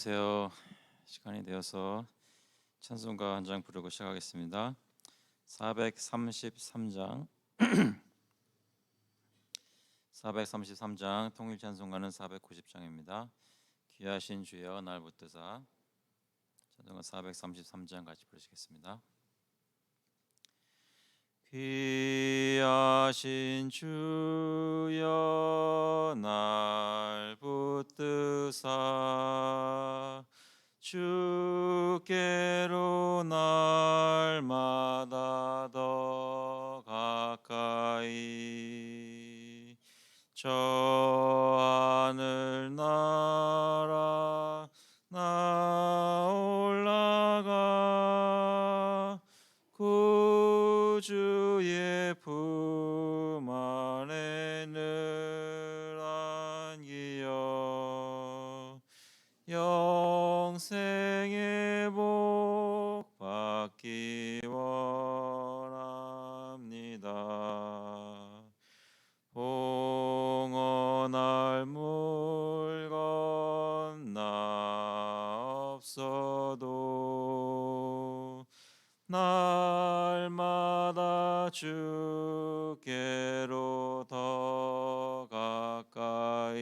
안녕하세요. 시간이 되어서 찬송가 한 장 부르고 시작하겠습니다. 433장 433장 통일 찬송가는 490장입니다. 귀하신 주여 날 붙드사. 찬송가 433장 같이 부르시겠습니다. 귀하신 주여 날 붙드사 주께로 날마다 더 가까이 저 하늘 나라 나 올라가 구주의 품 안에 늘 안기어 영생의 복 받기 원합니다. 봉헌할 물 건너 없어도 날마다 주께로 더 가까이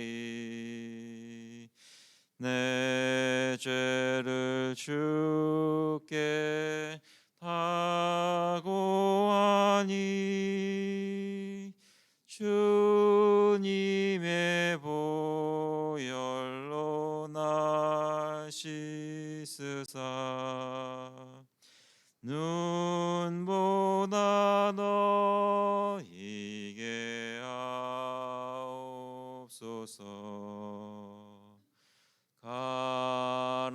내 죄를 주께 다 고하니 주님의 보혈로 날 씻으사 눈보다 너희게 하옵소서. 가락한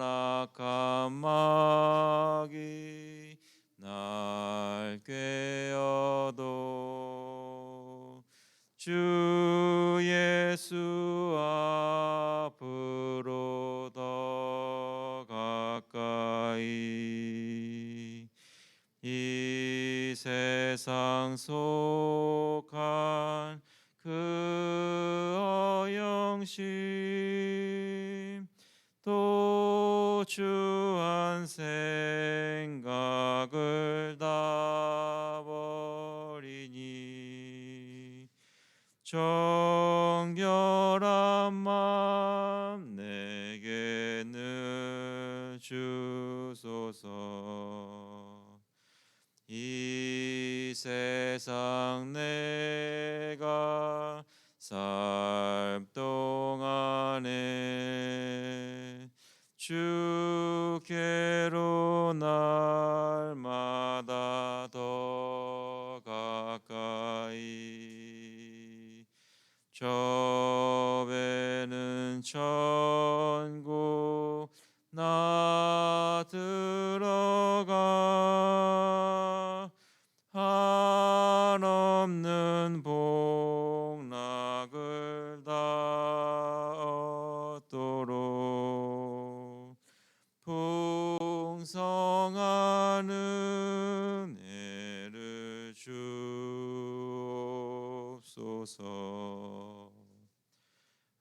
마귀 날 꿰어도 주 예수 앞으로 더 가까이 이 세상 속한 그 어영심 또 주한 생각을 다 버리니 정결한 맘 내게 늘 주소서. 이 세상 내가 살 동안에 주께로 날마다 더 가까이 저 배는 천국 나 들어가 한없는 복락을 다 얻도록 풍성한 은혜를 주옵소서.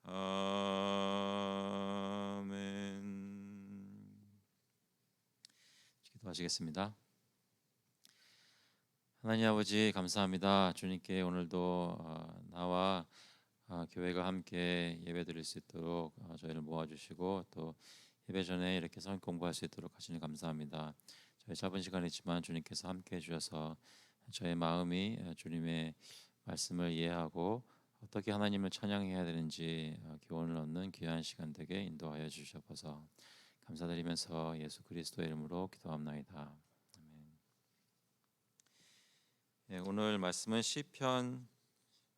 아멘. 기도하시겠습니다. 하나님 아버지 감사합니다. 주님께 오늘도 나와 교회가 함께 예배드릴 수 있도록 저희를 모아주시고 또 예배 전에 이렇게 성경 공부할 수 있도록 하시니 감사합니다. 저희 짧은 시간이지만 주님께서 함께 해주셔서 저의 마음이 주님의 말씀을 이해하고 어떻게 하나님을 찬양해야 되는지 교훈을 얻는 귀한 시간 되게 인도하여 주셔서 감사드리면서 예수 그리스도의 이름으로 기도합나이다. 아멘. 네, 오늘 말씀은 시편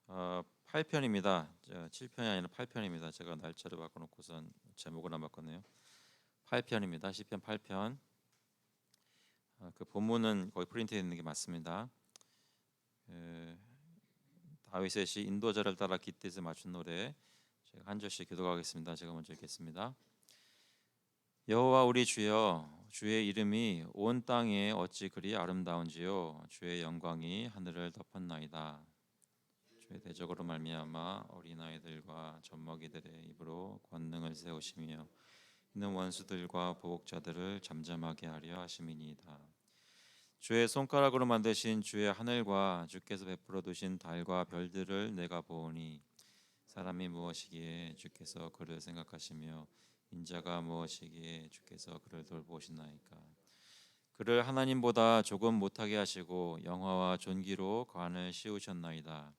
8편입니다. 7편이 아니라 8편입니다. 제가 날짜를 바꿔놓고선 제목을 안 바꿨네요. 8편입니다. 시편 8편. 그 본문은 거의 프린트되어 있는 게 맞습니다. 다윗의 시 인도자를 따라 깃댓에 맞춘 노래 제가 한 절씩 기도하겠습니다. 제가 먼저 읽겠습니다. 여호와 우리 주여, 주의 이름이 온 땅에 어찌 그리 아름다운지요. 주의 영광이 하늘을 덮었나이다. 주의 대적으로 말미암아 어린아이들과 젖먹이들의 입으로 권능을 세우시며 있는 원수들과 보복자들을 잠잠하게 하려 하심이니이다. 주의 손가락으로 만드신 주의 하늘과 주께서 베풀어 두신 달과 별들을 내가 보오니 사람이 무엇이기에 주께서 그를 생각하시며 인자가 무엇이기에 주께서 그를 돌보시나이까. 그를 하나님보다 조금 못하게 하시고 영화와 존귀로 관을 씌우셨나이다.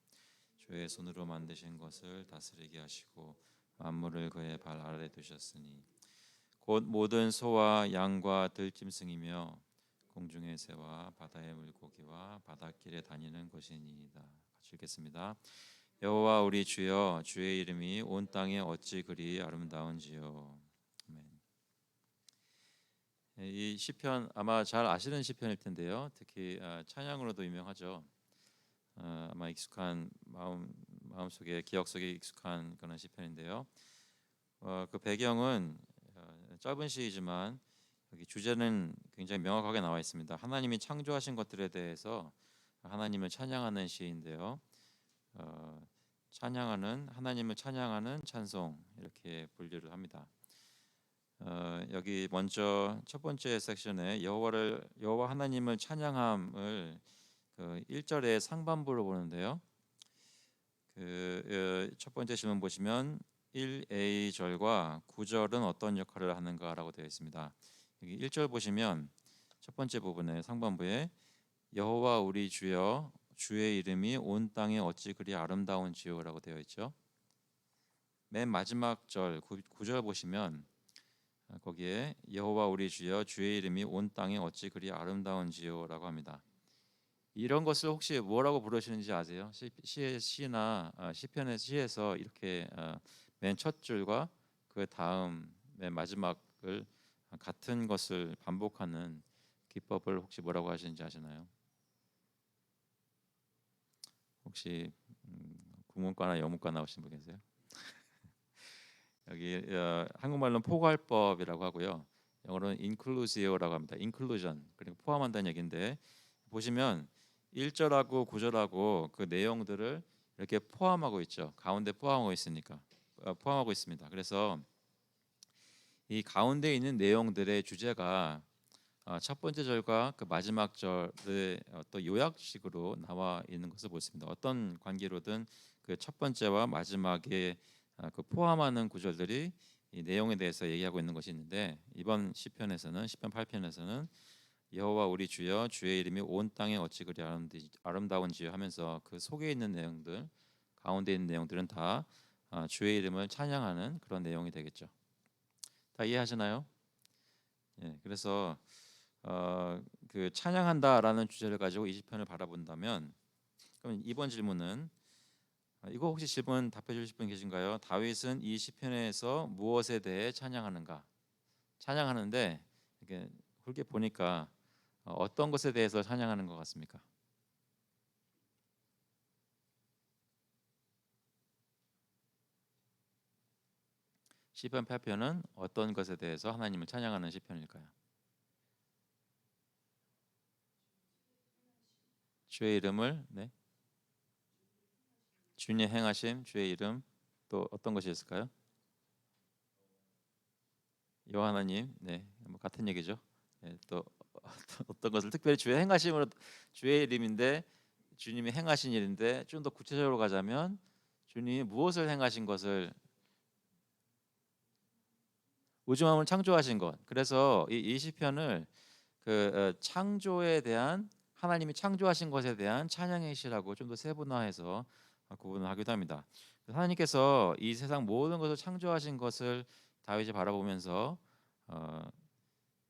주의 손으로 만드신 것을 다스리게 하시고 만물을 그의 발 아래 두셨으니 곧 모든 소와 양과 들짐승이며 공중의 새와 바다의 물고기와 바닷길에 다니는 것이니이다. 같이 읽겠습니다. 여호와 우리 주여, 주의 이름이 온 땅에 어찌 그리 아름다운지요. 아멘. 이 시편 아마 잘 아시는 시편일 텐데요. 특히 찬양으로도 유명하죠. 아마 익숙한 마음속에 기억 속에 익숙한 그런 시편인데요. 그 배경은 짧은 시이지만 여기 주제는 굉장히 명확하게 나와 있습니다. 하나님이 창조하신 것들에 대해서 하나님을 찬양하는 시인데요. 찬양하는 하나님을 찬양하는 찬송 이렇게 분류를 합니다. 여기 먼저 첫 번째 섹션에 여호와 하나님을 찬양함을 그 1절의 상반부로 보는데요. 첫 번째 질문 보시면 1a 절과 9절은 어떤 역할을 하는가라고 되어 있습니다. 여기 1절 보시면 첫 번째 부분에 상반부에 여호와 우리 주여 주의 이름이 온 땅에 어찌 그리 아름다운지요라고 되어 있죠. 맨 마지막 절 9절 보시면 거기에 여호와 우리 주여 주의 이름이 온 땅에 어찌 그리 아름다운지요라고 합니다. 이런 것을 혹시 뭐라고 부르시는지 아세요? 시나 시편의 시에서 이렇게 맨 첫 줄과 그 다음 맨 마지막을 같은 것을 반복하는 기법을 혹시 뭐라고 하시는지 아시나요? 혹시 국문과나 영문과 나오신 분 계세요? 여기 한국말로는 포괄법이라고 하고요. 영어로는 inclusive라고 합니다. inclusion 그리고 포함한다는 얘기인데 보시면 1절하고 9절하고 그 내용들을 이렇게 포함하고 있죠. 가운데 포함하고 있으니까 포함하고 있습니다. 그래서 이 가운데 있는 내용들의 주제가 첫 번째 절과 그 마지막 절의 어떤 요약식으로 나와 있는 것을 볼 수 있습니다. 어떤 관계로든 그 첫 번째와 마지막에 그 포함하는 구절들이 이 내용에 대해서 얘기하고 있는 것이 있는데 이번 시편에서는 시편 8편에서는 여호와 우리 주여 주의 이름이 온 땅에 어찌 그리 아름다운지요 하면서 그 속에 있는 내용들 가운데 있는 내용들은 다 주의 이름을 찬양하는 그런 내용이 되겠죠. 다 이해하시나요? 예, 그래서 그 찬양한다라는 주제를 가지고 이 시편을 바라본다면 그럼 이번 질문은 이거 혹시 질문 답해 주실 분 계신가요? 다윗은 이 시편에서 무엇에 대해 찬양하는가? 찬양하는데 이렇게 훑게 보니까 어떤 것에 대해서 찬양하는 것 같습니까? 시편 8편은 어떤 것에 대해서 하나님을 찬양하는 시편일까요? 주의 이름을 네. 주님 행하심 주의 이름 또 어떤 것이 있을까요? 여호와 하나님 뭐 같은 얘기죠. 또 어떤 것을 특별히 주의 행하심으로 주의 이름인데 주님이 행하신 일인데 좀 더 구체적으로 가자면 주님이 무엇을 행하신 것을 우주 만물을 창조하신 것. 그래서 이 시편을 그 창조에 대한 하나님이 창조하신 것에 대한 찬양의 시라고 좀 더 세분화해서 구분을 하기도 합니다. 하나님께서 이 세상 모든 것을 창조하신 것을 다윗이 바라보면서 어,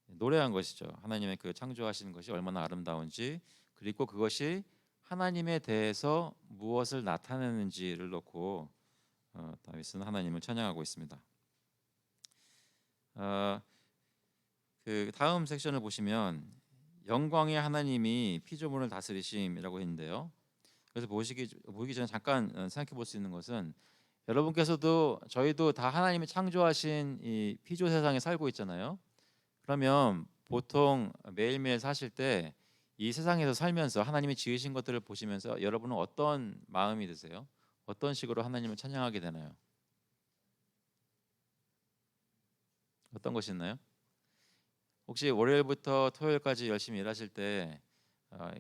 노래한 것이죠. 하나님의 그 창조하신 것이 얼마나 아름다운지 그리고 그것이 하나님에 대해서 무엇을 나타내는지를 놓고 다윗은 하나님을 찬양하고 있습니다. 그 다음 섹션을 보시면 영광의 하나님이 피조물을 다스리심이라고 했는데요. 그래서 보기 전에 잠깐 생각해 볼 수 있는 것은 여러분께서도 저희도 다 하나님이 창조하신 이 피조 세상에 살고 있잖아요. 그러면 보통 매일매일 사실 때 이 세상에서 살면서 하나님이 지으신 것들을 보시면서 여러분은 어떤 마음이 드세요? 어떤 식으로 하나님을 찬양하게 되나요? 어떤 것이 있나요? 혹시 월요일부터 토요일까지 열심히 일하실 때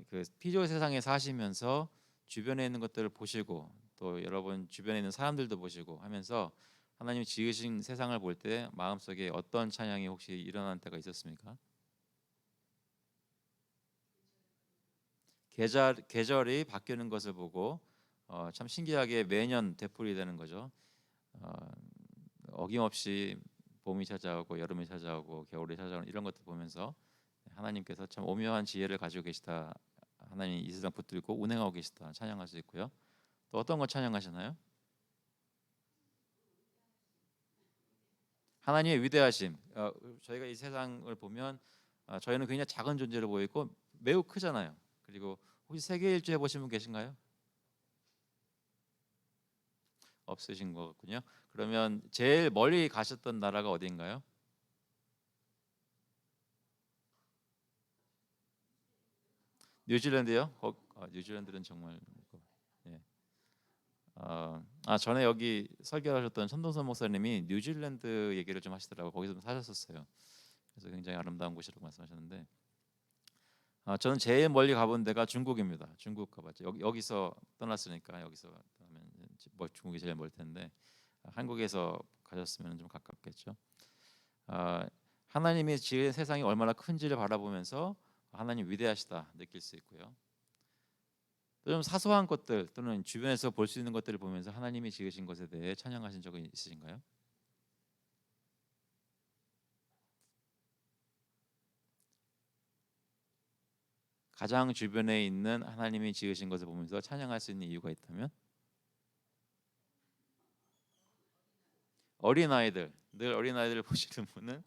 그 피조 세상에 사시면서 주변에 있는 것들을 보시고 또 여러분 주변에 있는 사람들도 보시고 하면서 하나님이 지으신 세상을 볼 때 마음속에 어떤 찬양이 혹시 일어난 때가 있었습니까? 계절이 바뀌는 것을 보고 참 신기하게 매년 되풀이 되는 거죠. 어, 어김없이 봄이 찾아오고 여름이 찾아오고 겨울이 찾아오는 이런 것들 보면서 하나님께서 참 오묘한 지혜를 가지고 계시다. 하나님 이 세상 붙들고 운행하고 계시다. 찬양할 수 있고요. 또 어떤 거 찬양하시나요? 하나님의 위대하심. 저희가 이 세상을 보면 저희는 굉장히 작은 존재로 보이고 매우 크잖아요. 그리고 혹시 세계 일주 해보신 분 계신가요? 없으신 것 같군요. 그러면 제일 멀리 가셨던 나라가 어디인가요? 뉴질랜드요? 뉴질랜드는 정말 예. 전에 여기 설교하셨던 천동선 목사님이 뉴질랜드 얘기를 좀 하시더라고. 거기서 좀 사셨었어요. 그래서 굉장히 아름다운 곳이라고 말씀하셨는데 저는 제일 멀리 가본 데가 중국입니다. 중국 가봤죠. 여기서 떠났으니까 여기서 떠나면 뭐 중국이 제일 멀 텐데 한국에서 가셨으면 좀 가깝겠죠. 아, 하나님이 지은 세상이 얼마나 큰지를 바라보면서 하나님 위대하시다 느낄 수 있고요. 또 좀 사소한 것들 또는 주변에서 볼 수 있는 것들을 보면서 하나님이 지으신 것에 대해 찬양하신 적은 있으신가요? 가장 주변에 있는 하나님이 지으신 것을 보면서 찬양할 수 있는 이유가 있다면 어린아이들 늘 어린아이들을 보시는 분은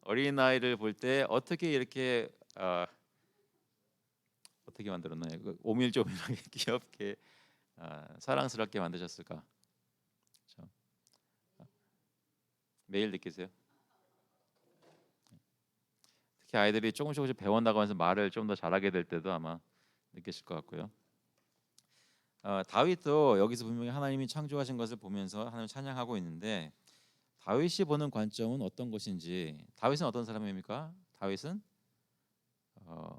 어린아이를 볼 때 어떻게 이렇게 어떻게 만들었나요? 오밀조밀하게 귀엽게 사랑스럽게 만드셨을까? 그렇죠? 매일 느끼세요? 특히 아이들이 조금씩 배워나가면서 말을 좀 더 잘하게 될 때도 아마 느끼실 것 같고요. 다윗도 여기서 분명히 하나님이 창조하신 것을 보면서 하나님 찬양하고 있는데 다윗이 보는 관점은 어떤 것인지 다윗은 어떤 사람입니까? 다윗은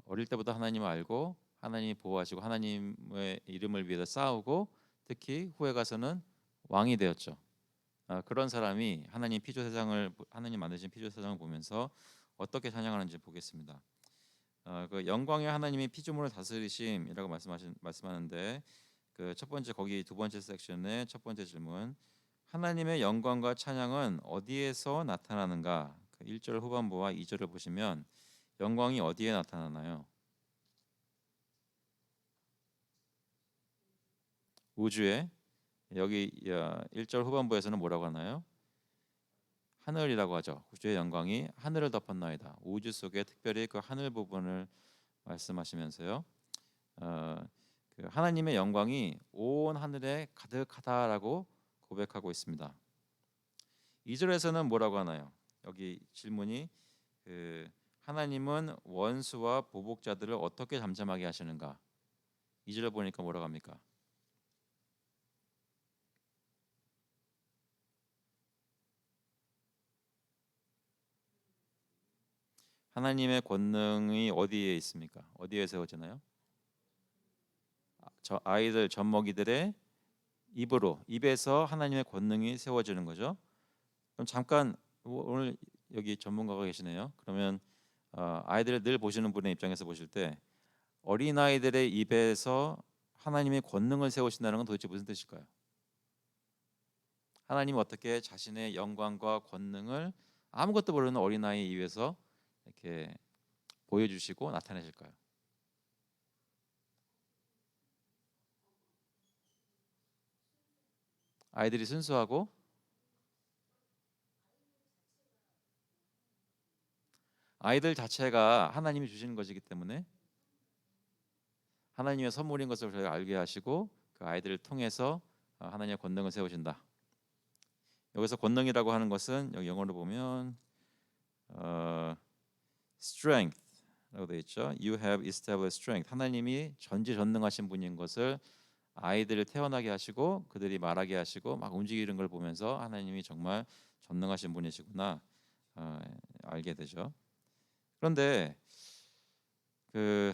어릴 때부터 하나님을 알고 하나님이 보호하시고 하나님의 이름을 위해서 싸우고 특히 후에 가서는 왕이 되었죠. 그런 사람이 하나님 만드신 피조 세상을 보면서 어떻게 찬양하는지 보겠습니다. 그 영광의 하나님이 피조물을 다스리심이라고 말씀하는데 그 첫 번째 거기 두 번째 섹션의 첫 번째 질문 하나님의 영광과 찬양은 어디에서 나타나는가? 그 1절 후반부와 2절을 보시면 영광이 어디에 나타나나요? 우주에 여기 1절 후반부에서는 뭐라고 하나요? 하늘이라고 하죠. 우주의 영광이 하늘을 덮었나이다. 우주 속에 특별히 그 하늘 부분을 말씀하시면서요. 어, 그 하나님의 영광이 온 하늘에 가득하다라고 고백하고 있습니다. 2절에서는 뭐라고 하나요? 여기 질문이 그 하나님은 원수와 보복자들을 어떻게 잠잠하게 하시는가? 2절을 보니까 뭐라고 합니까? 하나님의 권능이 어디에 있습니까? 어디에 세워지나요? 저 아이들 젖먹이들의 입에서 하나님의 권능이 세워지는 거죠. 그럼 잠깐 오늘 여기 전문가가 계시네요. 그러면 아이들을 늘 보시는 분의 입장에서 보실 때 어린 아이들의 입에서 하나님의 권능을 세우신다는 건 도대체 무슨 뜻일까요? 하나님 어떻게 자신의 영광과 권능을 아무것도 모르는 어린 아이 입에서 이렇게 보여주시고 나타내실까요? 아이들이 순수하고 아이들 자체가 하나님이 주시는 것이기 때문에 하나님의 선물인 것을 저희가 알게 하시고 그 아이들을 통해서 하나님의 권능을 세우신다. 여기서 권능이라고 하는 것은 여기 영어로 보면 strength라고 되어 있죠. You have established strength. 하나님이 전지전능하신 분인 것을 아이들을 태어나게 하시고 그들이 말하게 하시고 막 움직이는 걸 보면서 하나님이 정말 전능하신 분이시구나. 알게 되죠. 그런데 그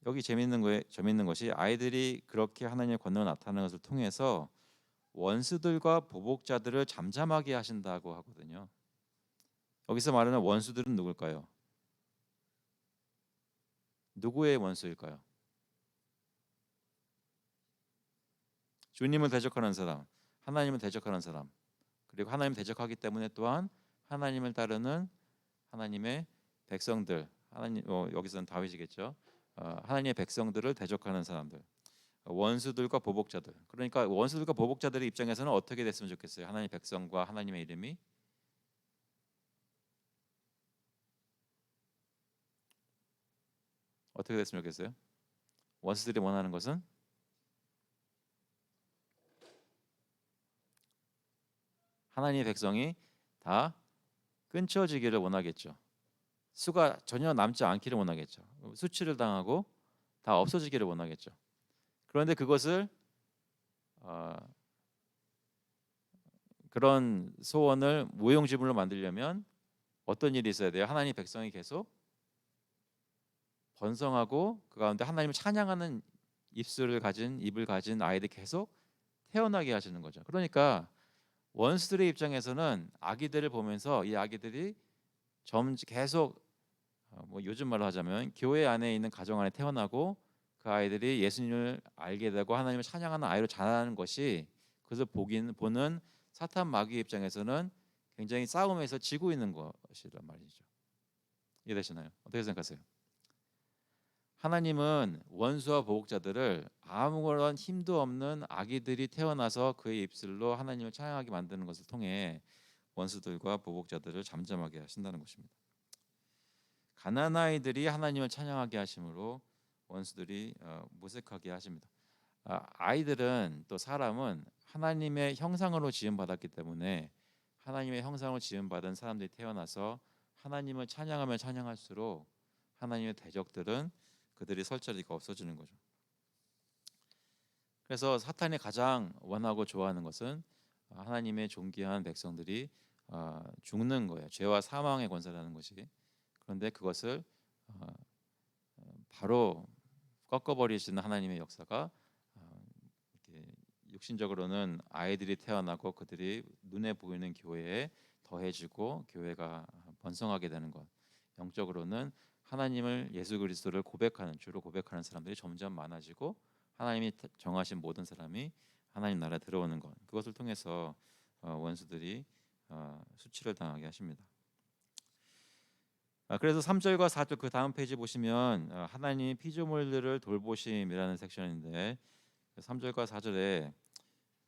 여기 재밌는 것이 아이들이 그렇게 하나님의 권능을 나타내는 것을 통해서 원수들과 보복자들을 잠잠하게 하신다고 하거든요. 여기서 말하는 원수들은 누굴까요? 누구의 원수일까요? 주님을 대적하는 사람, 하나님을 대적하는 사람, 그리고 하나님을 대적하기 때문에 또한 하나님을 따르는 하나님의 백성들, 여기서는 다윗이겠죠. 하나님의 백성들을 대적하는 사람들, 원수들과 보복자들. 그러니까 원수들과 보복자들의 입장에서는 어떻게 됐으면 좋겠어요? 하나님의 백성과 하나님의 이름이 어떻게 됐으면 좋겠어요? 원수들이 원하는 것은 하나님의 백성이 다 끊쳐지기를 원하겠죠. 수가 전혀 남지 않기를 원하겠죠. 수치를 당하고 다 없어지기를 원하겠죠. 그런데 그것을 어, 그런 소원을 무용지물로 만들려면 어떤 일이 있어야 돼요? 하나님 백성이 계속 번성하고 그 가운데 하나님을 찬양하는 입을 가진 아이들이 계속 태어나게 하시는 거죠. 그러니까 원수들의 입장에서는 아기들을 보면서 이 아기들이 계속 뭐 요즘 말로 하자면 교회 안에 있는 가정 안에 태어나고 그 아이들이 예수님을 알게 되고 하나님을 찬양하는 아이로 자라는 것이 그래서 보는 사탄 마귀의 입장에서는 굉장히 싸움에서 지고 있는 것이란 말이죠. 이해되시나요? 어떻게 생각하세요? 하나님은 원수와 보복자들을 아무런 힘도 없는 아기들이 태어나서 그의 입술로 하나님을 찬양하게 만드는 것을 통해 원수들과 보복자들을 잠잠하게 하신다는 것입니다. 가난한 아이들이 하나님을 찬양하게 하심으로 원수들이 무색하게 하십니다. 아이들은 또 사람은 하나님의 형상으로 지음받았기 때문에 하나님의 형상으로 지음받은 사람들이 태어나서 하나님을 찬양하면 찬양할수록 하나님의 대적들은 그들이 설 자리가 없어지는 거죠. 그래서 사탄이 가장 원하고 좋아하는 것은 하나님의 존귀한 백성들이 죽는 거예요. 죄와 사망의 권세라는 것이. 그런데 그것을 어, 바로 꺾어버리시는 하나님의 역사가 이렇게 육신적으로는 아이들이 태어나고 그들이 눈에 보이는 교회에 더해지고 교회가 번성하게 되는 것. 영적으로는 하나님을 예수 그리스도를 주로 고백하는 사람들이 점점 많아지고 하나님이 정하신 모든 사람이 하나님 나라에 들어오는 것. 그것을 통해서 원수들이 수치를 당하게 하십니다. 그래서 3절과 4절 그 다음 페이지 보시면 하나님이 피조물들을 돌보심이라는 섹션인데 3절과 4절에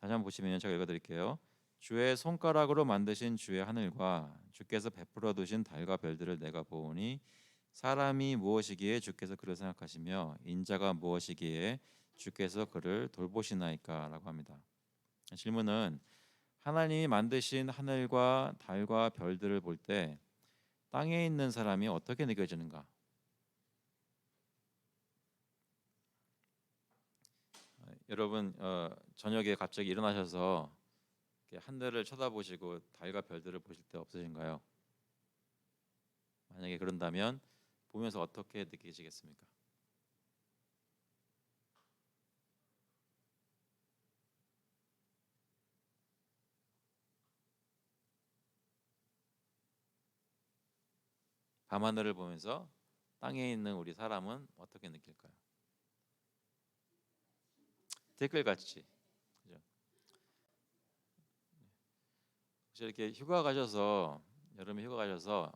다시 한번 보시면 제가 읽어드릴게요. 주의 손가락으로 만드신 주의 하늘과 주께서 베풀어 두신 달과 별들을 내가 보오니 사람이 무엇이기에 주께서 그를 생각하시며 인자가 무엇이기에 주께서 그를 돌보시나이까라고 합니다. 질문은 하나님이 만드신 하늘과 달과 별들을 볼 때 땅에 있는 사람이 어떻게 느껴지는가? 여러분 저녁에 갑자기 일어나셔서 하늘을 쳐다보시고 달과 별들을 보실 때 없으신가요? 만약에 그런다면 보면서 어떻게 느끼시겠습니까? 밤하늘을 보면서 땅에 있는 우리 사람은 어떻게 느낄까요? 댓글같이 그죠? 혹시 이렇게 휴가 가셔서 여름에 휴가 가셔서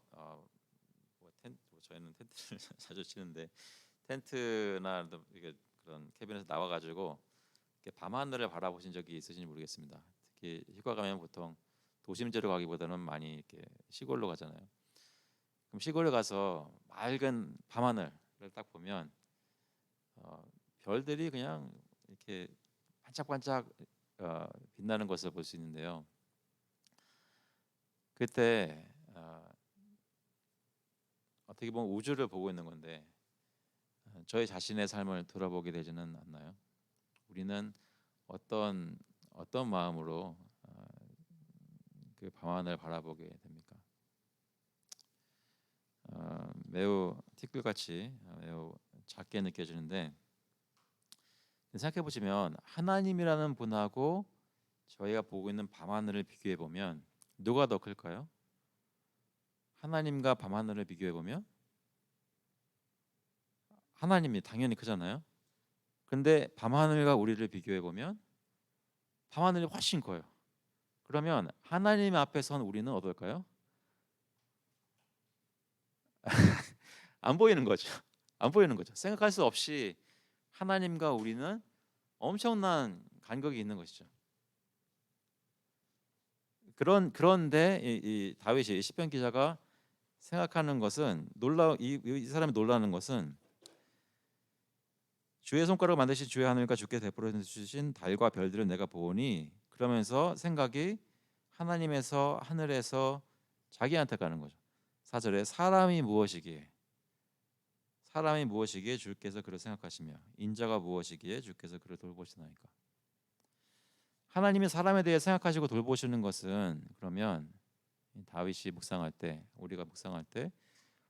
저희는 텐트를 자주 치는데 텐트나 이게 그런 캐빈에서 나와가지고 밤하늘을 바라보신 적이 있으신지 모르겠습니다. 특히 휴가 가면 보통 도심지로 가기보다는 많이 이렇게 시골로 가잖아요. 그럼 시골에 가서 맑은 밤하늘을 딱 보면 별들이 그냥 이렇게 반짝반짝 빛나는 것을 볼 수 있는데요. 그때 어떻게 보면 우주를 보고 있는 건데 저희 자신의 삶을 돌아보게 되지는 않나요? 우리는 어떤 마음으로 그 밤하늘 바라보게 됩니까? 매우 티끌같이 매우 작게 느껴지는데, 생각해 보시면 하나님이라는 분하고 저희가 보고 있는 밤하늘을 비교해 보면 누가 더 클까요? 하나님과 밤하늘을 비교해 보면 하나님이 당연히 크잖아요. 근데 밤하늘과 우리를 비교해 보면 밤하늘이 훨씬 커요. 그러면 하나님 앞에 선 우리는 어떨까요? 안 보이는 거죠. 안 보이는 거죠. 생각할 수 없이 하나님과 우리는 엄청난 간격이 있는 것이죠. 그런데 이 다윗이 시편 기자가 생각하는 것은 이 사람이 놀라는 것은 주의 손가락을 만드신 주의 하늘과 주께 베풀어 주신 달과 별들을 내가 보니, 그러면서 생각이 하나님에서 하늘에서 자기한테 가는 거죠. 4절에 사람이 무엇이기에 주께서 그를 생각하시며 인자가 무엇이기에 주께서 그를 돌보시나이까. 하나님이 사람에 대해 생각하시고 돌보시는 것은, 그러면 다윗이 묵상할 때, 우리가 묵상할 때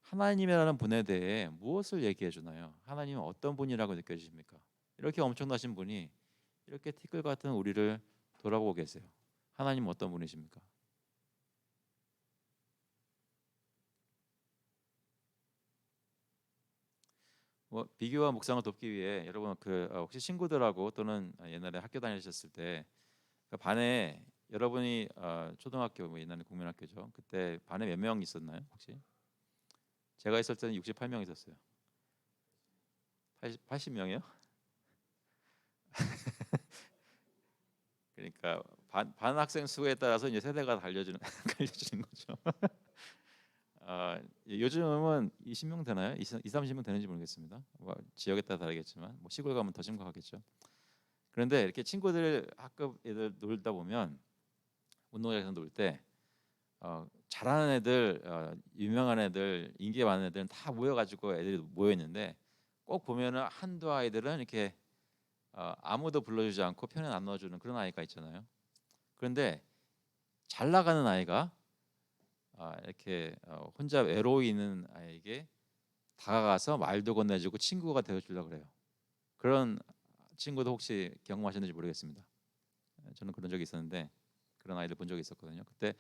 하나님이라는 분에 대해 무엇을 얘기해 주나요? 하나님은 어떤 분이라고 느껴지십니까? 이렇게 엄청나신 분이 이렇게 티끌 같은 우리를 돌아보고 계세요. 하나님은 어떤 분이십니까? 뭐 비교와 묵상을 돕기 위해 여러분 혹시 친구들하고 또는 옛날에 학교 다니셨을 때 그 반에 여러분이 초등학교 뭐 옛날에 국민학교죠. 그때 반에 몇 명 있었나요? 혹시? 제가 있을 때는 68명 있었어요. 80명이요? 그러니까 반 학생 수에 따라서 이제 세대가 달려지는 갈려지는 거죠. 요즘은 20명 되나요? 30명 되는지 모르겠습니다. 뭐 지역에 따라 다르겠지만 뭐 시골 가면 더 심각하겠죠. 그런데 이렇게 친구들 학급 애들 놀다 보면 운동장에서 놀 때 잘하는 애들, 유명한 애들, 인기 많은 애들은 다 모여가지고 애들이 모여 있는데 꼭 보면은 한두 아이들은 이렇게 아무도 불러주지 않고 편에 안 넣어주는 그런 아이가 있잖아요. 그런데 잘 나가는 아이가 이렇게 혼자 외로이 있는 아이에게 다가가서 말도 건네주고 친구가 되어주려고 그래요. 그런 친구도 혹시 경험하셨는지 모르겠습니다. 저는 그런 적이 있었는데 그런 아이들 본 적이 있었거든요. 그때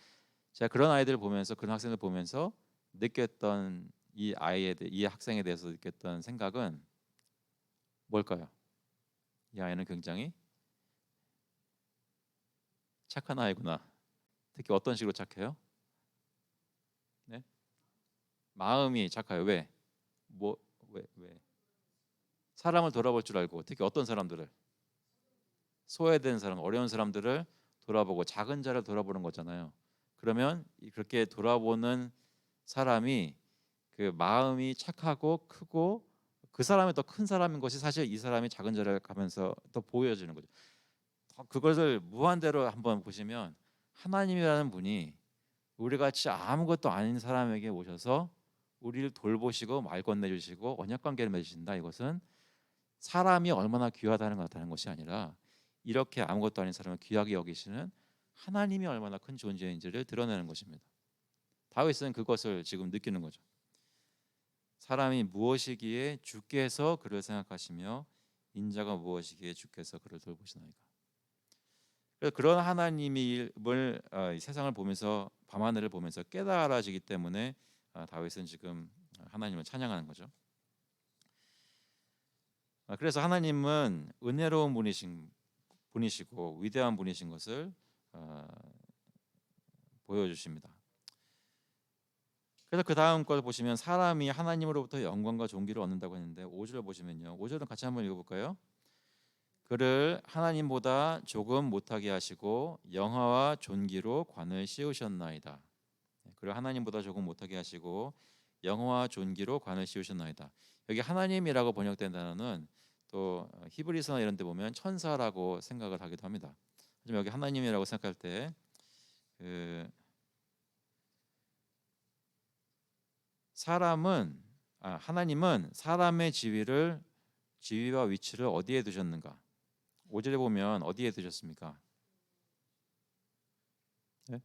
제가 그런 아이들을 보면서, 그런 학생을 보면서 느꼈던 이 학생에 대해서 느꼈던 생각은 뭘까요? 이 아이는 굉장히 착한 아이구나. 특히 어떤 식으로 착해요? 네? 마음이 착해요. 왜? 뭐 왜? 사람을 돌아볼 줄 알고, 특히 어떤 사람들을, 소외된 사람, 어려운 사람들을 돌아보고 작은 자를 돌아보는 거잖아요. 그러면 그렇게 돌아보는 사람이 그 마음이 착하고 크고 그 사람이 더 큰 사람인 것이 사실 이 사람이 작은 자를 가면서 더 보여지는 거죠. 그것을 무한대로 한번 보시면 하나님이라는 분이 우리 같이 아무것도 아닌 사람에게 오셔서 우리를 돌보시고 말 건네주시고 언약 관계를 맺으신다. 이것은 사람이 얼마나 귀하다는 것 같다는 것이 아니라 이렇게 아무것도 아닌 사람을 귀하게 여기시는 하나님이 얼마나 큰 존재인지를 드러내는 것입니다. 다윗은 그것을 지금 느끼는 거죠. 사람이 무엇이기에 주께서 그를 생각하시며 인자가 무엇이기에 주께서 그를 돌보시나이까. 그래서 그런 하나님을 이 세상을 보면서, 밤하늘을 보면서 깨달아지기 때문에 다윗은 지금 하나님을 찬양하는 거죠. 그래서 하나님은 은혜로운 분이시고 위대한 분이신 것을 보여주십니다. 그래서 그 다음 걸 보시면 사람이 하나님으로부터 영광과 존귀를 얻는다고 했는데 5절 보시면요. 5절은 같이 한번 읽어볼까요? 그를 하나님보다 조금 못하게 하시고 영화와 존귀로 관을 씌우셨나이다. 그를 하나님보다 조금 못하게 하시고 영화와 존귀로 관을 씌우셨나이다. 여기 하나님이라고 번역된 단어는 또 히브리서나 이런 데 보면 천사라고 생각을 하기도 합니다. 하지만 여기 하나님이라고 생각할 때 하나님은 사람의 지위와 위치를 어디에 두셨는가? 5절에 보면 어디에 두셨습니까? 네?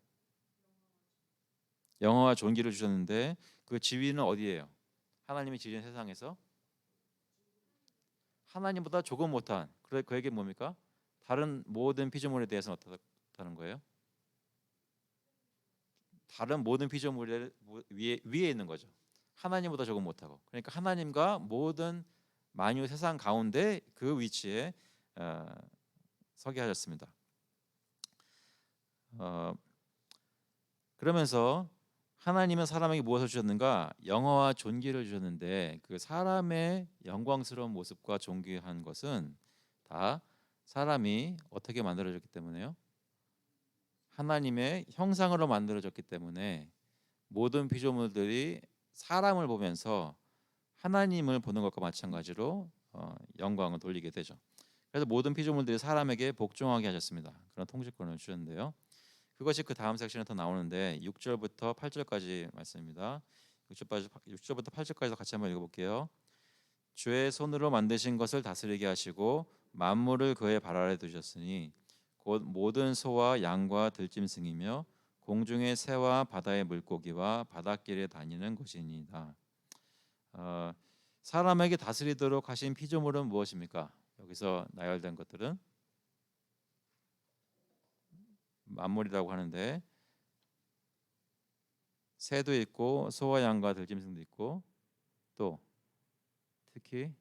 영화와 존귀를 주셨는데 그 지위는 어디예요? 하나님이 지은 세상에서 하나님보다 조금 못한, 그래 그에게 뭡니까? 다른 모든 피조물에 대해서는 어떻다는 거예요? 다른 모든 피조물 위에 있는 거죠. 하나님보다 조금 못하고, 그러니까 하나님과 모든 만유 세상 가운데 그 위치에 어, 서게 하셨습니다. 어, 그러면서 하나님은 사람에게 무엇을 주셨는가? 영화와 존귀를 주셨는데 그 사람의 영광스러운 모습과 존귀한 것은 다 사람이 어떻게 만들어졌기 때문에요? 하나님의 형상으로 만들어졌기 때문에 모든 피조물들이 사람을 보면서 하나님을 보는 것과 마찬가지로 영광을 돌리게 되죠. 그래서 모든 피조물들이 사람에게 복종하게 하셨습니다. 그런 통치권을 주셨는데요. 그것이 그 다음 섹션에 더 나오는데 6절부터 8절까지 말씀입니다. 6절부터 8절까지 같이 한번 읽어볼게요. 주의 손으로 만드신 것을 다스리게 하시고 만물을 그의 발 아래 두셨으니 곧 모든 소와 양과 들짐승이며 공중의 새와 바다의 물고기와 바닷길에 다니는 것이니이다. 사람에게 다스리도록 하신 피조물은 무엇입니까? 여기서 나열된 것들은 만물이라고 하는데 새도 있고 소와 양과 들짐승도 있고 또 특히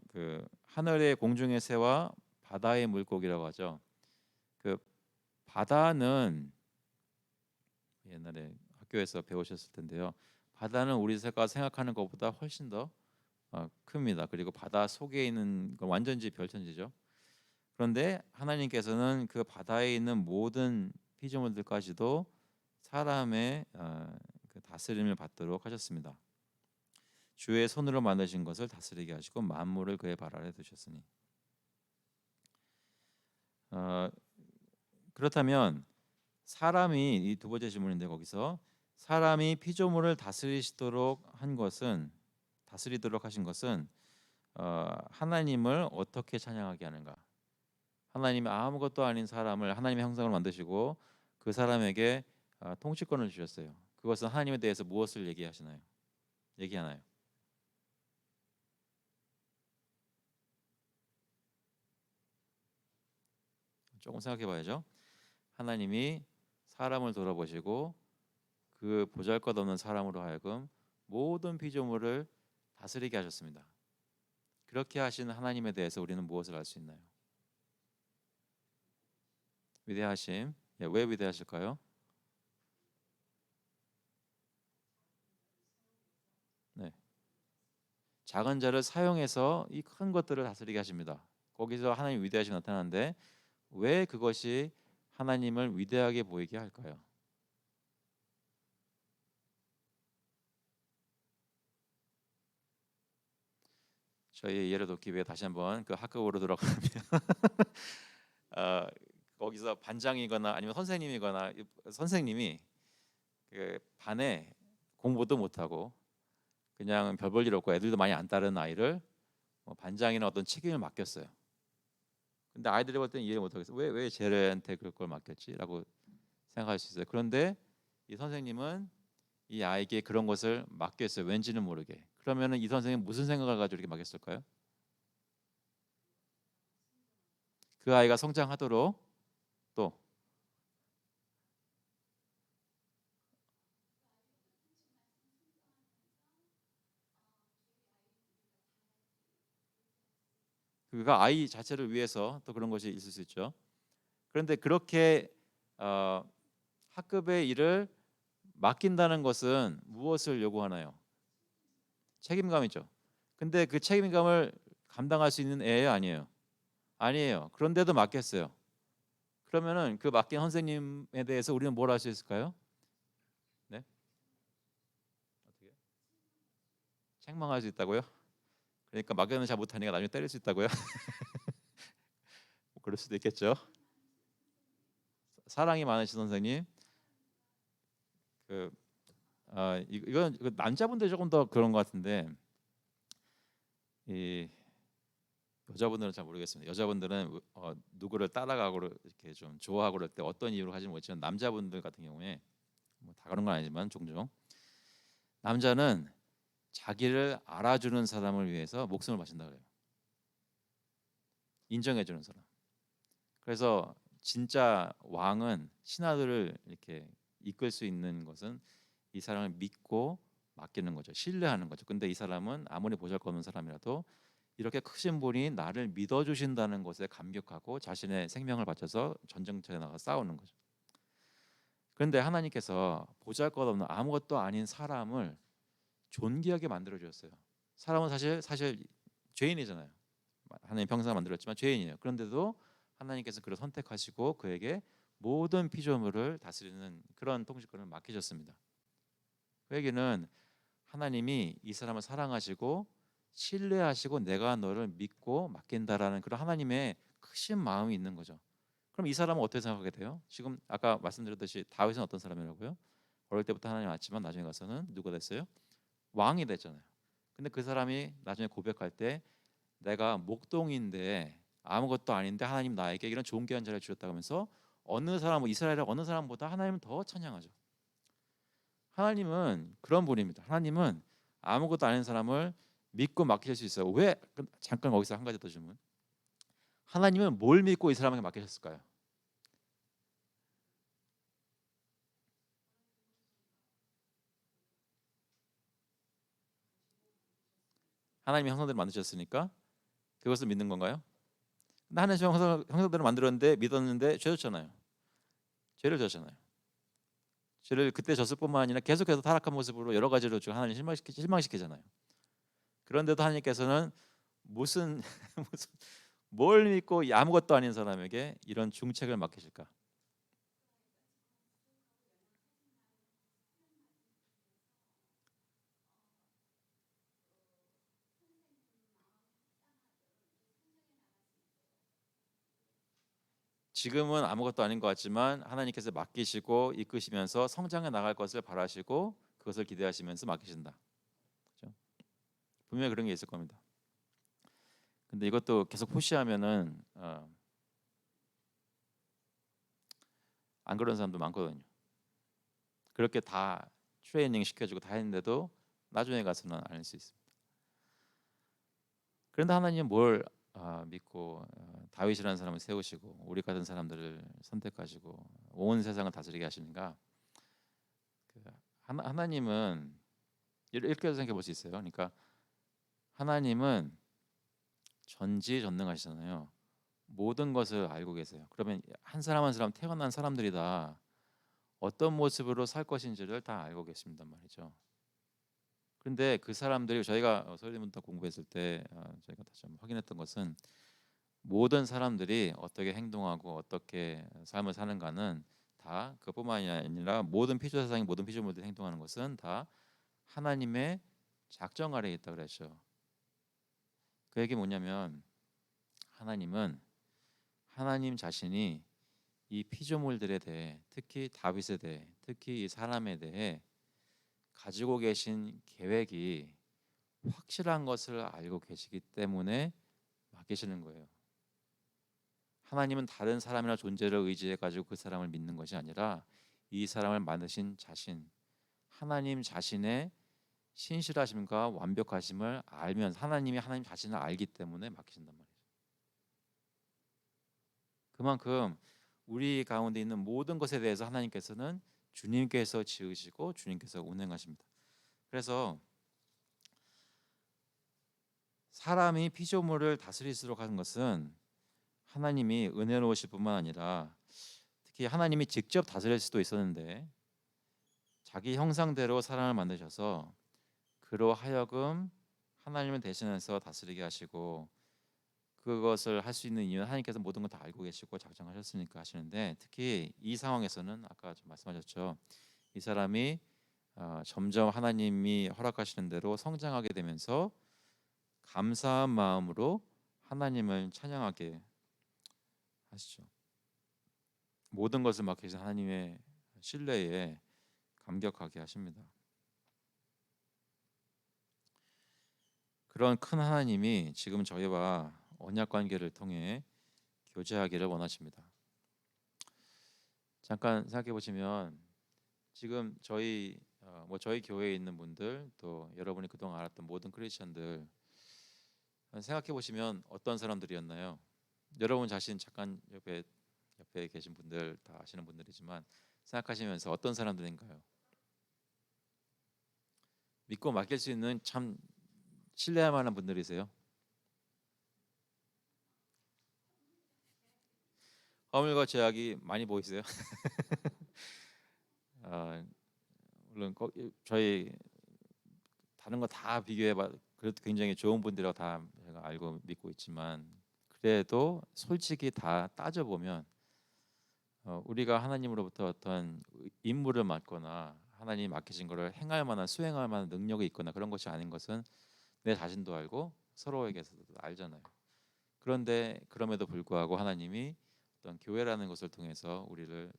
그 하늘의 공중의 새와 바다의 물고기라고 하죠. 그 바다는 옛날에 학교에서 배우셨을 텐데요. 바다는 우리가 생각하는 것보다 훨씬 더 큽니다. 그리고 바다 속에 있는 건 완전히 별천지죠. 그런데 하나님께서는 그 바다에 있는 모든 피조물들까지도 사람의 그 다스림을 받도록 하셨습니다. 주의 손으로 만드신 것을 다스리게 하시고 만물을 그의 발 아래 두셨으니. 그렇다면 사람이 이 두 번째 질문인데 거기서 사람이 피조물을 다스리도록 하신 것은 하나님을 어떻게 찬양하게 하는가? 하나님이 아무것도 아닌 사람을 하나님의 형상으로 만드시고 그 사람에게 통치권을 주셨어요. 그것은 하나님에 대해서 무엇을 얘기하나요? 조금 생각해봐야죠. 하나님이 사람을 돌아보시고 그 보잘것없는 사람으로 하여금 모든 피조물을 다스리게 하셨습니다. 그렇게 하신 하나님에 대해서 우리는 무엇을 알 수 있나요? 위대하심. 왜 위대하실까요? 네. 작은 자를 사용해서 이 큰 것들을 다스리게 하십니다. 거기서 하나님 위대하심이 나타나는데 왜 그것이 하나님을 위대하게 보이게 할까요? 저희 예를 돕기 위해 다시 한번 그 학급으로 들어가면 어, 거기서 반장이거나 아니면 선생님이거나 선생님이 그 반에 공부도 못하고 그냥 별 볼 일 없고 애들도 많이 안 따르는 아이를 뭐 반장이나 어떤 책임을 맡겼어요. 근데 아이들이 볼 때는 이해 못하겠어요. 왜 쟤한테 그걸 맡겼지라고 생각할 수 있어요. 그런데 이 선생님은 이 아이에게 그런 것을 맡겼어요. 왠지는 모르게. 그러면은 이 선생님 무슨 생각을 가지고 이렇게 맡겼을까요? 그 아이가 성장하도록 또 그가 아이 자체를 위해서 또 그런 것이 있을 수 있죠. 그런데 그렇게 어, 학급의 일을 맡긴다는 것은 무엇을 요구하나요? 책임감이죠. 근데 그 책임감을 감당할 수 있는 애예요, 아니에요? 아니에요. 그런데도 맡겼어요. 그러면은 그 맡긴 선생님에 대해서 우리는 뭘 할 수 있을까요? 네? 어떻게? 책망할 수 있다고요? 그러니까 맡겨는 잘 못하니까 나중에 때릴 수 있다고요? 뭐 그럴 수도 있겠죠. 사랑이 많으신 선생님. 그 이건 남자분들이 조금 더 그런 것 같은데 이 여자분들은 잘 모르겠습니다. 여자분들은 누구를 따라가고 이렇게 좀 좋아하고 그럴 때 어떤 이유로 하지 못지만 남자분들 같은 경우에 뭐 다 그런 건 아니지만 종종 남자는 자기를 알아주는 사람을 위해서 목숨을 바친다 그래요. 인정해주는 사람. 그래서 진짜 왕은 신하들을 이렇게 이끌 수 있는 것은 이 사람을 믿고 맡기는 거죠. 신뢰하는 거죠. 근데 이 사람은 아무리 보잘것없는 사람이라도 이렇게 크신 분이 나를 믿어주신다는 것에 감격하고 자신의 생명을 바쳐서 전쟁터에 나가 싸우는 거죠. 그런데 하나님께서 보잘것없는 아무것도 아닌 사람을 존귀하게 만들어 주셨어요. 사람은 사실 죄인이잖아요. 하나님 평생 만들었지만 죄인이에요. 그런데도 하나님께서 그를 선택하시고 그에게 모든 피조물을 다스리는 그런 통치권을 맡기셨습니다. 그 얘기는 하나님이 이 사람을 사랑하시고 신뢰하시고 내가 너를 믿고 맡긴다라는 그런 하나님의 크신 마음이 있는 거죠. 그럼 이 사람은 어떻게 생각하게 돼요? 지금 아까 말씀드렸듯이 다윗은 어떤 사람이라고요? 어릴 때부터 하나님 왔지만 나중에 가서는 누가 됐어요? 왕이 됐잖아요. 근데 그 사람이 나중에 고백할 때 내가 목동인데 아무것도 아닌데 하나님 나에게 이런 좋은 귀한 자를 주셨다고 하면서 어느 사람 이스라엘의 어느 사람보다 하나님을 더 찬양하죠. 하나님은 그런 분입니다. 하나님은 아무것도 아닌 사람을 믿고 맡기실 수 있어요. 왜? 잠깐 거기서 한 가지 더 질문. 하나님은 뭘 믿고 이 사람에게 맡기셨을까요? 하나님이 형상대로 만드셨으니까 그것을 믿는 건가요? 근데 하나님 형상대로 만들었는데 믿었는데 죄졌잖아요. 죄를 졌잖아요. 죄를 그때 졌을 뿐만 아니라 계속해서 타락한 모습으로 여러 가지로 지금 하나님 실망시키잖아요. 그런데도 하나님께서는 무슨 무슨 뭘 믿고 아무것도 아닌 사람에게 이런 중책을 맡기실까? 지금은 아무것도 아닌 것 같지만 하나님께서 맡기시고 이끄시면서 성장해 나갈 것을 바라시고 그것을 기대하시면서 맡기신다. 그렇죠? 분명히 그런 게 있을 겁니다. 근데 이것도 계속 푸시하면은 안 그런 사람도 많거든요. 그렇게 다 트레이닝 시켜주고 다 했는데도 나중에 가서는 알 수 있습니다. 그런데 하나님은 뭘 믿고 다윗이라는 사람을 세우시고 우리 같은 사람들을 선택하시고 온 세상을 다스리게 하시는가? 그 하나님은 이렇게 생각해 볼 수 있어요. 그러니까 하나님은 전지전능하시잖아요. 모든 것을 알고 계세요. 그러면 한 사람 한 사람 태어난 사람들이 다 어떤 모습으로 살 것인지를 다 알고 계십니다 말이죠. 그런데 그 사람들이 저희가 서울대문터 공부했을 때 저희가 다시 한번 확인했던 것은 모든 사람들이 어떻게 행동하고 어떻게 삶을 사는가는 다 그뿐만이 아니라 모든 피조 세상의 모든 피조물들이 행동하는 것은 다 하나님의 작정 아래에 있다 그랬죠. 그 얘기 뭐냐면 하나님은 하나님 자신이 이 피조물들에 대해 특히 다윗에 대해 특히 이 사람에 대해 가지고 계신 계획이 확실한 것을 알고 계시기 때문에 맡기시는 거예요. 하나님은 다른 사람이나 존재를 의지해 가지고 그 사람을 믿는 것이 아니라 이 사람을 만드신 자신 하나님 자신의 신실하심과 완벽하심을 알면 하나님이 하나님 자신을 알기 때문에 맡기신단 말이에요. 그만큼 우리 가운데 있는 모든 것에 대해서 하나님께서는 주님께서 지으시고 주님께서 운행하십니다. 그래서 사람이 피조물을 다스리도록 하는 것은 하나님이 은혜로우실 뿐만 아니라 특히 하나님이 직접 다스릴 수도 있었는데 자기 형상대로 사람을 만드셔서 그로 하여금 하나님을 대신해서 다스리게 하시고 그것을 할 수 있는 이유는 하나님께서 모든 걸 다 알고 계시고 작정하셨으니까 하시는데 특히 이 상황에서는 아까 좀 말씀하셨죠. 이 사람이 점점 하나님이 허락하시는 대로 성장하게 되면서 감사한 마음으로 하나님을 찬양하게 하시죠. 모든 것을 맡기신 하나님의 신뢰에 감격하게 하십니다. 그런 큰 하나님이 지금 저희와 언약 관계를 통해 교제하기를 원하십니다. 잠깐 생각해 보시면 지금 저희 뭐 저희 교회에 있는 분들 또 여러분이 그동안 알았던 모든 크리스천들 생각해 보시면 어떤 사람들이었나요? 여러분 자신 잠깐 옆에 계신 분들 다 아시는 분들이지만 생각하시면서 어떤 사람들인가요? 믿고 맡길 수 있는 참 신뢰할 만한 분들이세요? 허물과 죄악이 많이 보이세요? 아, 물론 저희 다른 거 다 비교해봐 그래도 굉장히 좋은 분들이라고 다 제가 알고 믿고 있지만 그래도 솔직히 다 따져보면 우리가 하나님으로부터 어떤 임무를 맡거나 하나님이 맡기신 것을 행할 만한 수행할 만한 능력이 있거나 그런 것이 아닌 것은 내 자신도 알고 서로에게서도 알잖아요. 그런데 그럼에도 불구하고 하나님이 어떤 교회라는 것을 통해서 우리를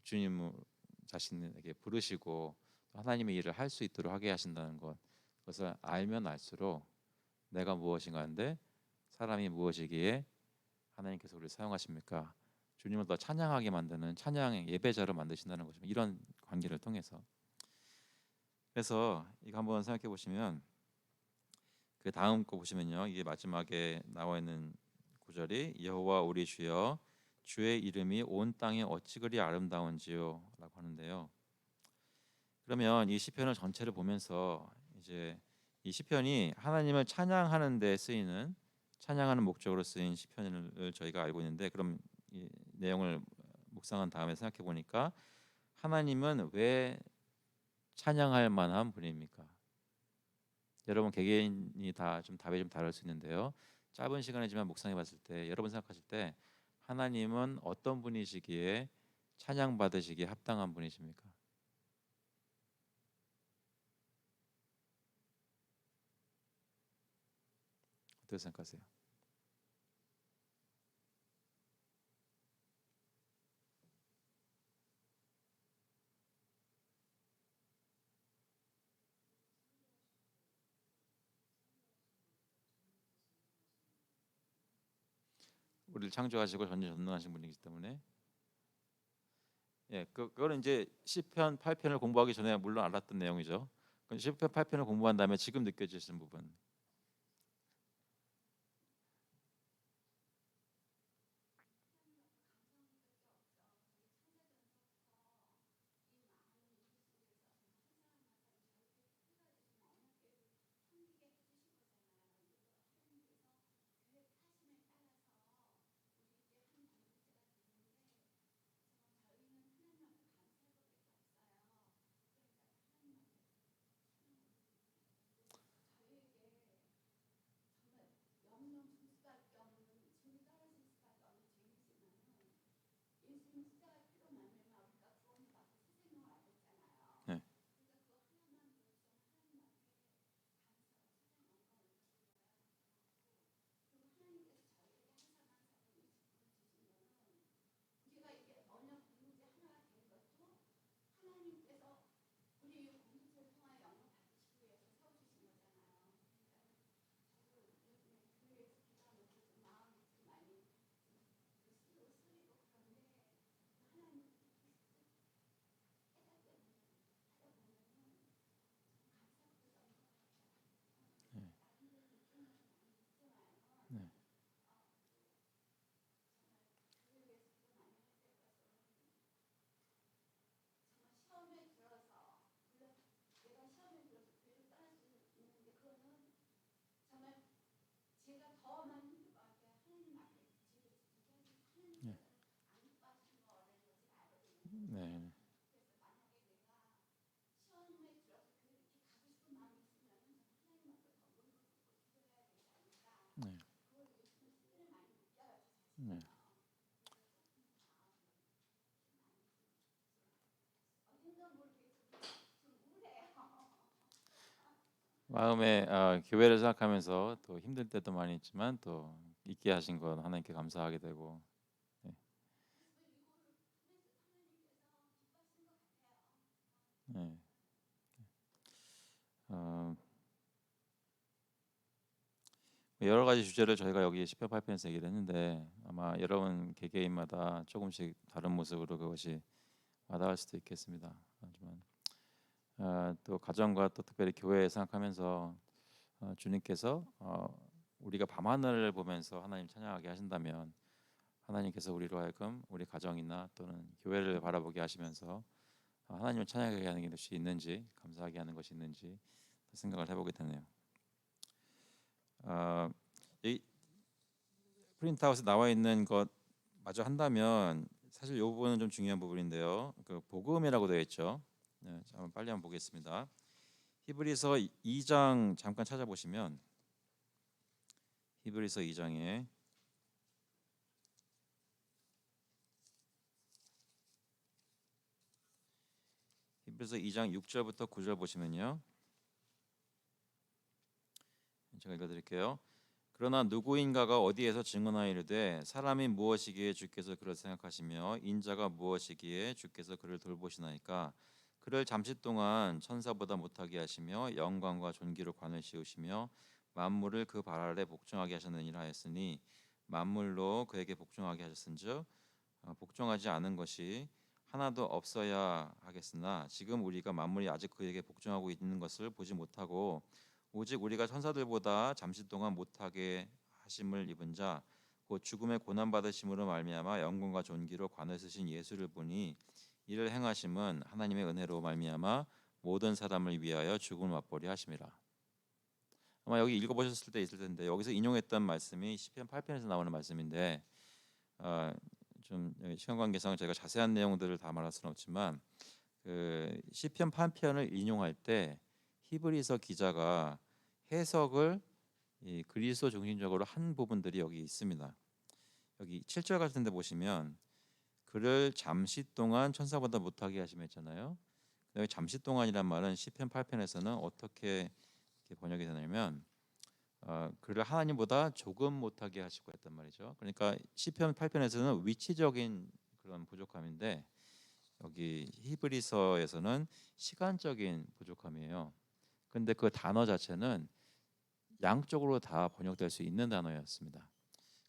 주님 자신에게 부르시고 하나님의 일을 할 수 있도록 하게 하신다는 것, 그것을 알면 알수록 내가 무엇인가 하는데 사람이 무엇이기에 하나님께서 우리를 사용하십니까? 주님을 더 찬양하게 만드는 찬양의 예배자로 만드신다는 것입니다. 이런 관계를 통해서. 그래서 이거 한번 생각해 보시면 그 다음 거 보시면요, 이게 마지막에 나와 있는 구절이 여호와 우리 주여 주의 이름이 온 땅에 어찌 그리 아름다운지요라고 하는데요. 그러면 이 시편을 전체를 보면서 이제 이 시편이 하나님을 찬양하는 데 쓰이는 찬양하는 목적으로 쓰인 시편을 저희가 알고 있는데 그럼 이 내용을 묵상한 다음에 생각해 보니까 하나님은 왜 찬양할 만한 분입니까? 여러분 개개인이 다 좀 답이 좀 다를 수 있는데요. 짧은 시간이지만 묵상해 봤을 때 여러분 생각하실 때 하나님은 어떤 분이시기에 찬양 받으시기에 합당한 분이십니까? 어떻게 생각하세요? 우리를 창조하시고 전능하신 분이기 때문에 그거는 이제 시편 8편을 공부하기 전에 물론 알았던 내용이죠. 시편 8편을 공부한 다음에 지금 느껴지시는 부분. 네. 네. 네. 네. 네. 네. 마음에 교회를 생각하면서 또 힘들 때도 많이 있지만 또 있게 하신 것 하나님께 감사하게 되고 네. 네. 어, 여러 가지 주제를 저희가 여기 10편 8편에서 얘기를 했는데 아마 여러분 개개인마다 조금씩 다른 모습으로 그것이 와닿을 수도 있겠습니다. 하지만 또 가정과 또 특별히 교회 생각하면서 주님께서 우리가 밤하늘을 보면서 하나님 찬양하게 하신다면 하나님께서 우리로 하여금 우리 가정이나 또는 교회를 바라보게 하시면서 하나님을 찬양하게 하는 것이 있는지, 감사하게 하는 것이 있는지 생각을 해보게 되네요. 이 프린트아웃에 나와 있는 것 마저 한다면 사실 이 부분은 좀 중요한 부분인데요. 그 복음이라고 되어 있죠. 네, 한번 빨리 한번 보겠습니다. 히브리서 2장 잠깐 찾아보시면 히브리서 2장에 히브리서 2장 6절부터 9절 보시면요. 제가 읽어드릴게요. 그러나 누구인가가 어디에서 증언하이르되 사람이 무엇이기에 주께서 그를 생각하시며 인자가 무엇이기에 주께서 그를 돌보시나이까. 그를 잠시 동안 천사보다 못하게 하시며 영광과 존귀로 관을 씌우시며 만물을 그 발 아래 복종하게 하셨느니라 하였으니 만물로 그에게 복종하게 하셨은즉 복종하지 않은 것이 하나도 없어야 하겠으나 지금 우리가 만물이 아직 그에게 복종하고 있는 것을 보지 못하고 오직 우리가 천사들보다 잠시 동안 못하게 하심을 입은 자 곧 죽음의 고난 받으심으로 말미암아 영광과 존귀로 관을 쓰신 예수를 보니 이를 행하심은 하나님의 은혜로 말미암아 모든 사람을 위하여 죽음을 맛보려 하심이라. 아마 여기 읽어보셨을 때 있을 텐데 여기서 인용했던 말씀이 시편 8편에서 나오는 말씀인데 좀 시간 관계상 제가 자세한 내용들을 다 말할 수는 없지만 그 시편 8편을 인용할 때 히브리서 기자가 해석을 이 그리스도 중심적으로 한 부분들이 여기 있습니다. 여기 7절 같은 데 보시면 그를 잠시 동안 천사보다 못하게 하시며 했잖아요. 여기 잠시 동안이란 말은 시편 8편에서는 어떻게 번역이 되냐면 그를 하나님보다 조금 못하게 하시고 했단 말이죠. 그러니까 시편 8편에서는 위치적인 그런 부족함인데 여기 히브리서에서는 시간적인 부족함이에요. 근데 그 단어 자체는 양쪽으로 다 번역될 수 있는 단어였습니다.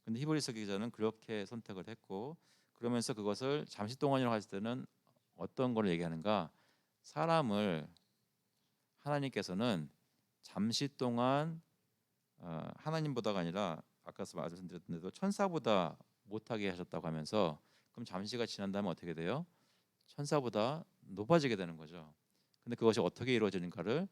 근데 히브리서 기자는 그렇게 선택을 했고 그러면서 그것을 잠시 동안이라고 했을 때는 어떤 걸 얘기하는가? 사람을 하나님께서는 잠시 동안 하나님보다가 아니라 아까서 말씀드렸는데도 천사보다 못하게 하셨다고 하면서 그럼 잠시가 지난 다음에 어떻게 돼요? 천사보다 높아지게 되는 거죠. 근데 그것이 어떻게 이루어지는가를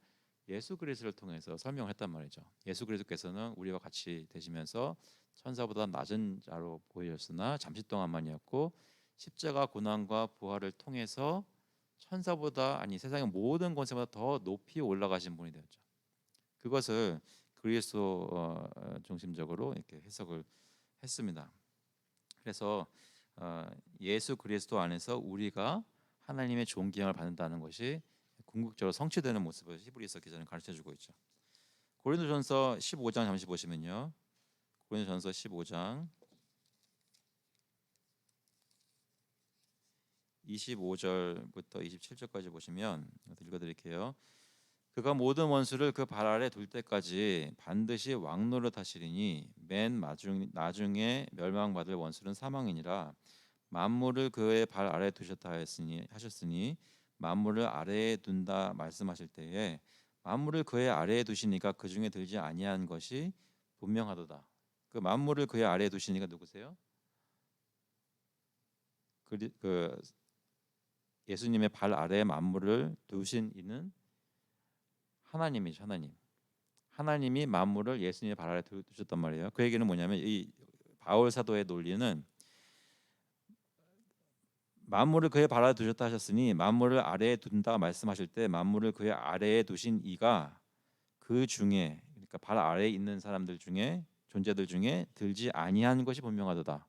예수 그리스도를 통해서 설명했단 말이죠. 예수 그리스도께서는 우리와 같이 되시면서 천사보다 낮은 자로 보이셨으나 잠시 동안만이었고 십자가 고난과 부활을 통해서 천사보다 아니 세상의 모든 권세보다 더 높이 올라가신 분이 되었죠. 그것을 그리스도 중심적으로 이렇게 해석을 했습니다. 그래서 예수 그리스도 안에서 우리가 하나님의 존귀함을 받는다는 것이 궁극적으로 성취되는 모습을 히브리서 기자는 가르쳐주고 있죠. 고린도전서 15장 잠시 보시면요. 고린도전서 15장 25절부터 27절까지 보시면 읽어드릴게요. 그가 모든 원수를 그 발 아래 둘 때까지 반드시 왕노릇 하시리니 맨 나중에 멸망받을 원수는 사망이니라. 만물을 그의 발 아래 두셨다 하셨으니 만물을 아래에 둔다 말씀하실 때에 만물을 그의 아래에 두시니까 그 중에 들지 아니한 것이 분명하도다. 그 만물을 그의 아래에 두시니까 누구세요? 그 예수님의 발 아래에 만물을 두신 이는 하나님이죠. 하나님이 만물을 예수님의 발 아래 두셨단 말이에요. 그 얘기는 뭐냐면 이 바울 사도의 논리는 만물을 그의 발 아래 두셨다 하셨으니 만물을 아래에 둔다 말씀하실 때 만물을 그의 아래에 두신 이가 그 중에 그러니까 발 아래에 있는 사람들 중에 존재들 중에 들지 아니한 것이 분명하도다.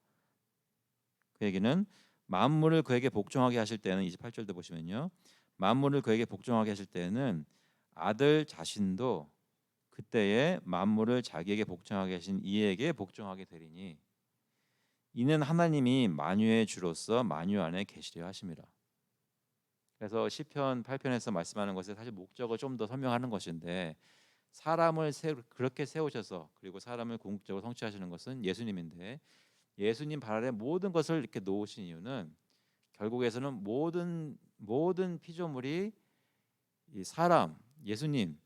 그 얘기는 만물을 그에게 복종하게 하실 때는 28절도 보시면요. 만물을 그에게 복종하게 하실 때는 아들 자신도 그때에 만물을 자기에게 복종하게 하신 이에게 복종하게 되리니 이는 하나님이 만유의 주로서 만유 안에 계시려 하심이라. 그래서 시편 8편에서 말씀하는 것의 사실 목적을 좀 더 설명하는 것인데 사람을 그렇게 세우셔서 그리고 사람을 궁극적으로 성취하시는 것은 예수님인데 예수님 발 아래 모든 것을 이렇게 놓으신 이유는 결국에서는 모든 피조물이 이 사람 예수님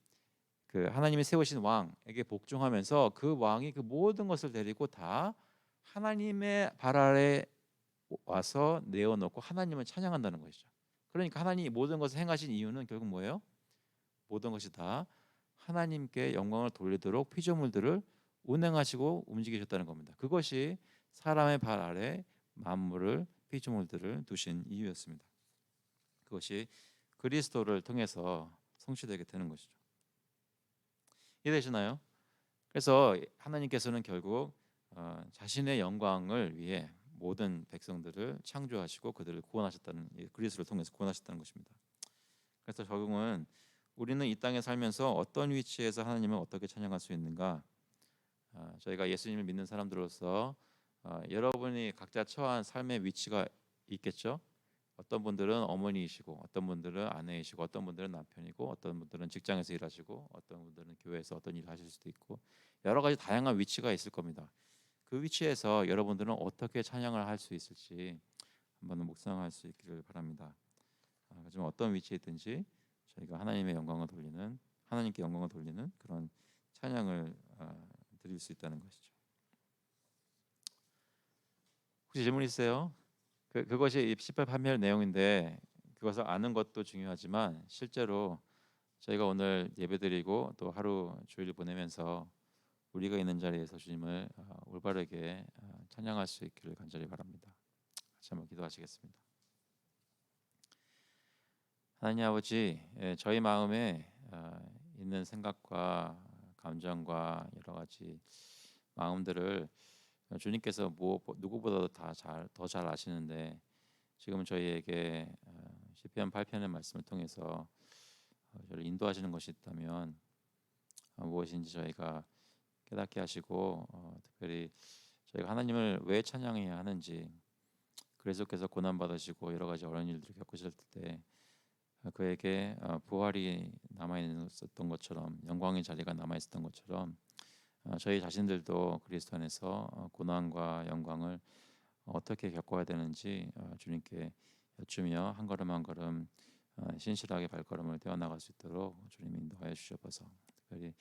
그 하나님이 세우신 왕에게 복종하면서 그 왕이 그 모든 것을 데리고 다 하나님의 발 아래 와서 내어놓고 하나님을 찬양한다는 것이죠. 그러니까 하나님이 모든 것을 행하신 이유는 결국 뭐예요? 모든 것이 다 하나님께 영광을 돌리도록 피조물들을 운행하시고 움직이셨다는 겁니다. 그것이 사람의 발 아래 만물을 피조물들을 두신 이유였습니다. 그것이 그리스도를 통해서 성취되게 되는 것이죠. 이해되시나요? 그래서 하나님께서는 결국 자신의 영광을 위해 모든 백성들을 창조하시고 그들을 구원하셨다는 그리스도를 통해서 구원하셨다는 것입니다. 그래서 결국은 우리는 이 땅에 살면서 어떤 위치에서 하나님을 어떻게 찬양할 수 있는가? 저희가 예수님을 믿는 사람들로서 여러분이 각자 처한 삶의 위치가 있겠죠. 어떤 분들은 어머니이시고, 어떤 분들은 아내이시고, 어떤 분들은 남편이고, 어떤 분들은 직장에서 일하시고, 어떤 분들은 교회에서 어떤 일을 하실 수도 있고, 여러 가지 다양한 위치가 있을 겁니다. 그 위치에서 여러분들은 어떻게 찬양을 할 수 있을지 한번 묵상할 수 있기를 바랍니다. 하지만 어떤 위치에 있든지 저희가 하나님의 영광을 돌리는 하나님께 영광을 돌리는 그런 찬양을 드릴 수 있다는 것이죠. 혹시 질문 있어요? 그것이 18 판매할 내용인데 그것을 아는 것도 중요하지만 실제로 저희가 오늘 예배드리고 또 하루 주일 보내면서 우리가 있는 자리에서 주님을 올바르게 찬양할 수 있기를 간절히 바랍니다. 같이 한번 기도하시겠습니다. 하나님 아버지, 저희 마음에 있는 생각과 감정과 여러 가지 마음들을 주님께서 누구보다도 더 잘 아시는데 지금 저희에게 시편 8편의 말씀을 통해서 저를 인도하시는 것이 있다면 무엇인지 저희가 깨닫게 하시고 특별히 저희가 하나님을 왜 찬양해야 하는지 그리스도께서 고난 받으시고 여러 가지 어려운 일들을 겪으실 때 그에게 부활이 남아 있었던 것처럼 영광의 자리가 남아 있었던 것처럼 저희 자신들도 그리스도 안에서 고난과 영광을 어떻게 겪어야 되는지 주님께 여쭈며 한 걸음 한 걸음 신실하게 발걸음을 떼어 나갈 수 있도록 주님 인도하여 주셔서 특별히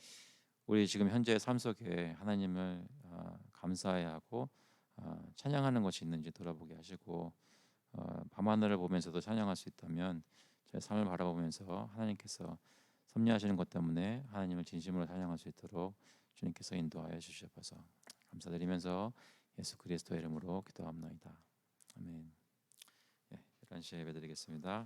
우리 지금 현재 삶 속에 하나님을 감사해야 하고 찬양하는 것이 있는지 돌아보게 하시고 밤하늘을 보면서도 찬양할 수 있다면 제 삶을 바라보면서 하나님께서 섭리하시는 것 때문에 하나님을 진심으로 찬양할 수 있도록 주님께서 인도하여 주셔서 감사드리면서 예수 그리스도의 이름으로 기도합나이다. 아멘. 11시에 예배드리겠습니다.